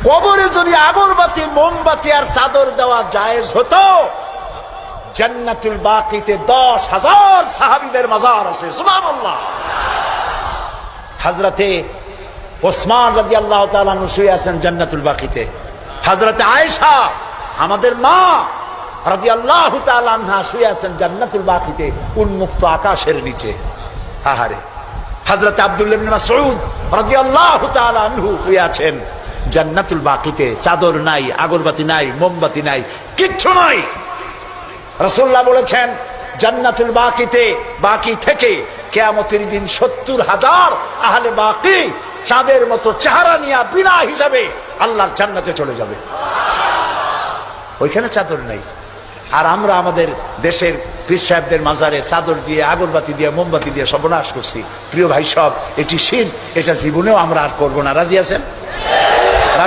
কবরে যদি আগরবাতি, মোমবাতি আর চাদর দেওয়া জায়েজ হতো, জান্নাতুল বাকিতে 10,000 সাহাবীদের মাজার আছে। সুবহানাল্লাহ। হযরতে ওসমান রাদিয়াল্লাহু তাআলা আনহু শুয়ে আছেন জান্নাতুল বাকিতে। হযরতে আয়েশা আমাদের মা রাদিয়াল্লাহু তাআলা আনহা শুয়ে আছেন জান্নাতুল বাকিতে, উন্মুক্ত আকাশের নিচে। আহারে, হযরতে আব্দুল্লাহ ইবনে মাসউদ রাদিয়াল্লাহু তাআলা আনহু শুয়ে আছেন জান্নাতুল বাকিতে। চাদর নাই, আগরবাতি নাই, মোমবাতি নাই, কিচ্ছু নাই। রাসূলুল্লাহ বলেছেন জান্নাতুল বাকিতে, বাকি থেকে কিয়ামতের দিন 70,000 আহলে বাকি চাঁদের মতো চেহারা নিয়ে বিনা হিসাবে আল্লাহর জান্নাতে চলে যাবে। ওইখানে চাদর নাই। আর আমরা আমাদের দেশের পীর সাহেবদের মাজারে চাদর দিয়ে, আগরবাতি দিয়ে, মোমবাতি দিয়ে সর্বনাশ করছি। প্রিয় ভাই সব, এটি শিরক, এটা জীবনেও আমরা আর করবো না। রাজি আছেন?